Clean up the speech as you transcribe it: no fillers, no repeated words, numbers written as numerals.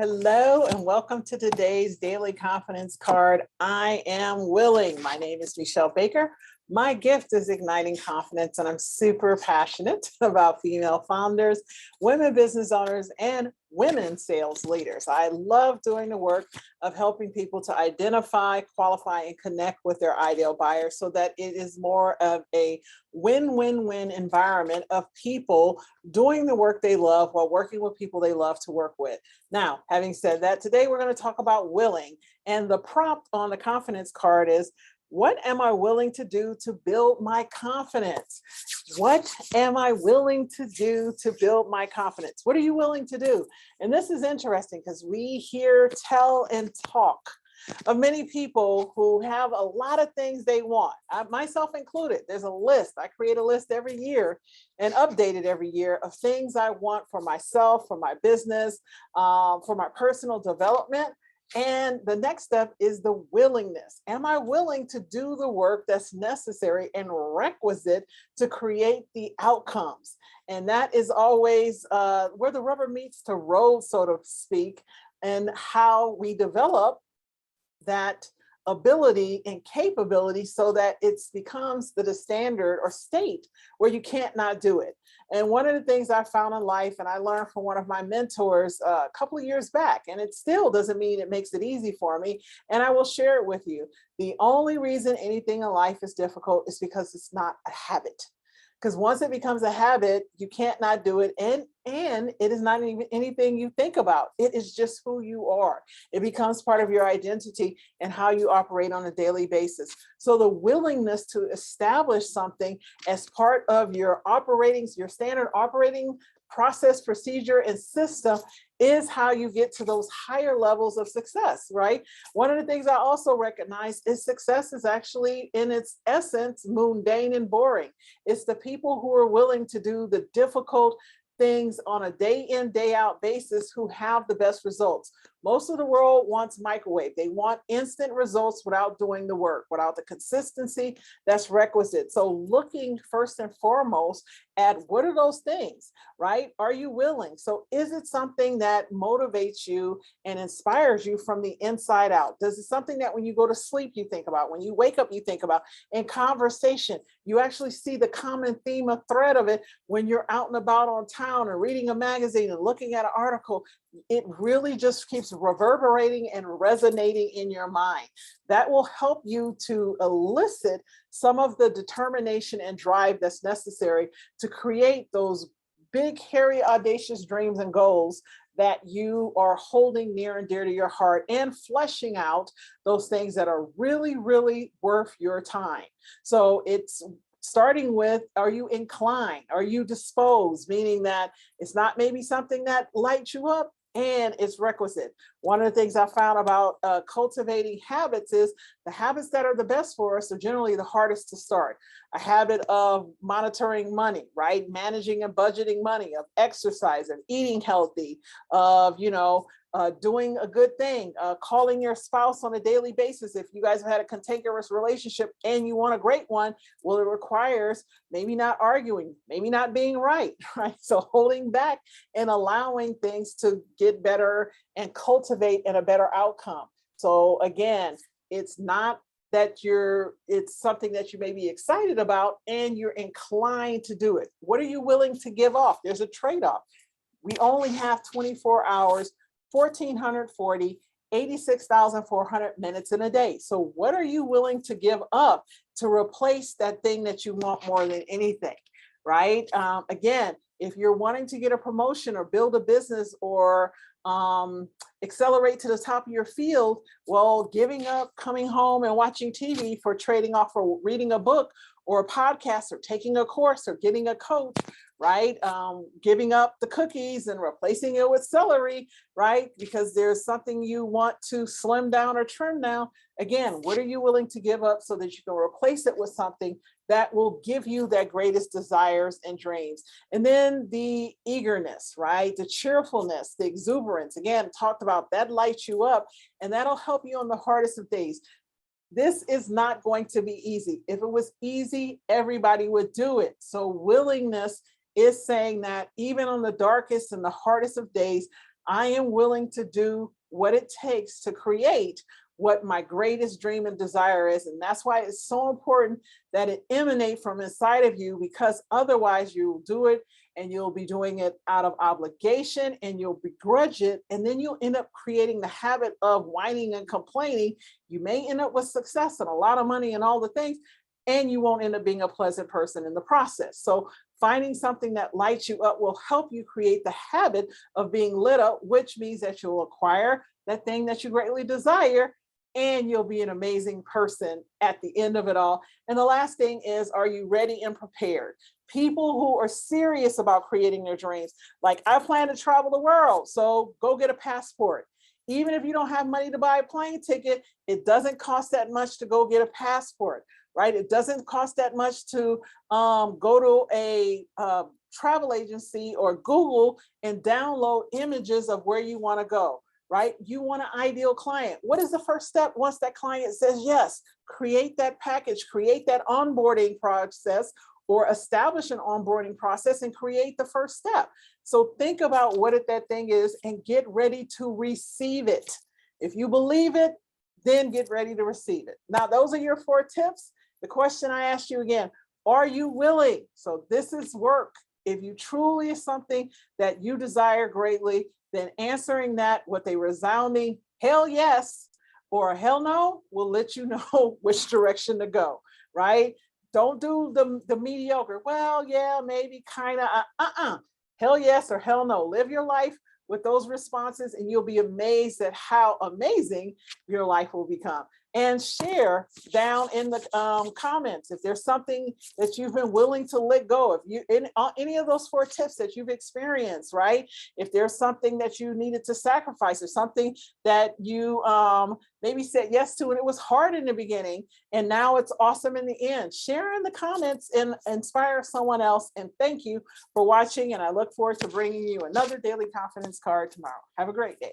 Hello and welcome to today's Daily Confidence Card. I am willing. My name is Michelle Baker. My gift is igniting confidence, and I'm super passionate about female founders, women business owners, and women sales leaders. I love doing the work of helping people to identify, qualify, and connect with their ideal buyer so that it is more of a win-win-win environment of people doing the work they love while working with people they love to work with. Now, having said that, today we're going to talk about willing, and the prompt on the confidence card is, what am I willing to do to build my confidence? What am I willing to do to build my confidence? What are you willing to do? And this is interesting because we hear, tell, and talk of many people who have a lot of things they want, myself included. There's a list. I create a list every year and update it every year of things I want for myself, for my business, for my personal development. And the next step is the willingness. Am I willing to do the work that's necessary and requisite to create the outcomes? And that is always where the rubber meets the road, so to speak, and how we develop that ability and capability so that it becomes the standard or state where you can't not do it. And one of the things I found in life, and I learned from one of my mentors a couple of years back, and it still doesn't mean it makes it easy for me, and I will share it with you. The only reason anything in life is difficult is because it's not a habit. Because once it becomes a habit, you can't not do it. And it is not even anything you think about. It is just who you are. It becomes part of your identity and how you operate on a daily basis. So the willingness to establish something as part of your standard operating process, procedure, and system is how you get to those higher levels of success, right? One of the things I also recognize is success is actually, in its essence, mundane and boring. It's the people who are willing to do the difficult things on a day in, day out basis who have the best results. Most of the world wants microwave. They want instant results without doing the work, without the consistency that's requisite. So looking first and foremost at what are those things, right? Are you willing? So is it something that motivates you and inspires you from the inside out? Does it something that when you go to sleep, you think about, when you wake up, you think about, in conversation, you actually see the common theme, a thread of it when you're out and about on town or reading a magazine and looking at an article? It really just keeps reverberating and resonating in your mind. That will help you to elicit some of the determination and drive that's necessary to create those big, hairy, audacious dreams and goals that you are holding near and dear to your heart, and fleshing out those things that are really, really worth your time. So it's starting with, are you inclined? Are you disposed? Meaning that it's not maybe something that lights you up, and it's requisite. One of the things I found about cultivating habits is the habits that are the best for us are generally the hardest to start. A habit of monitoring money, right? Managing and budgeting money, of exercise, of eating healthy, of, doing a good thing, calling your spouse on a daily basis. If you guys have had a cantankerous relationship and you want a great one, well, it requires maybe not arguing, maybe not being right? So holding back and allowing things to get better and cultivate in a better outcome. So again, it's not that it's something that you may be excited about and you're inclined to do it. What are you willing to give off? There's a trade-off. We only have 24 hours, 1,440, 86,400 minutes in a day. So what are you willing to give up to replace that thing that you want more than anything, right? Again, if you're wanting to get a promotion or build a business or accelerate to the top of your field, well, giving up coming home and watching TV for trading off for reading a book or a podcast or taking a course or getting a coach, right? Giving up the cookies and replacing it with celery, right? Because there's something you want to slim down or trim down. Again, what are you willing to give up so that you can replace it with something that will give you that greatest desires and dreams? And then the eagerness, right? The cheerfulness, the exuberance, again, talked about, that lights you up and that'll help you on the hardest of days. This is not going to be easy. If it was easy, everybody would do it. So willingness is saying that even on the darkest and the hardest of days, I am willing to do what it takes to create what my greatest dream and desire is. And that's why it's so important that it emanate from inside of you, because otherwise you'll do it and you'll be doing it out of obligation and you'll begrudge it. And then you'll end up creating the habit of whining and complaining. You may end up with success and a lot of money and all the things, and you won't end up being a pleasant person in the process. So finding something that lights you up will help you create the habit of being lit up, which means that you'll acquire that thing that you greatly desire, and you'll be an amazing person at the end of it all. And the last thing is, are you ready and prepared? People who are serious about creating their dreams, like I plan to travel the world, so go get a passport. Even if you don't have money to buy a plane ticket, it doesn't cost that much to go get a passport, right? It doesn't cost that much to go to a travel agency or Google and download images of where you want to go. Right? You want an ideal client. What is the first step once that client says yes? Create that package, create that onboarding process, or establish an onboarding process and create the first step. So think about what that thing is and get ready to receive it. If you believe it, then get ready to receive it. Now, those are your 4 tips. The question I asked you again, are you willing? So this is work. If you truly is something that you desire greatly, then answering that with a resounding hell yes or hell no will let you know which direction to go, right? Don't do the mediocre. Well, yeah, maybe kind of, hell yes or hell no. Live your life with those responses and you'll be amazed at how amazing your life will become. And share down in the comments if there's something that you've been willing to let go of. You in any of those 4 tips that you've experienced, right? If there's something that you needed to sacrifice or something that you maybe said yes to and it was hard in the beginning and now it's awesome in the end, share in the comments and inspire someone else. And thank you for watching. And I look forward to bringing you another Daily Confidence card tomorrow. Have a great day.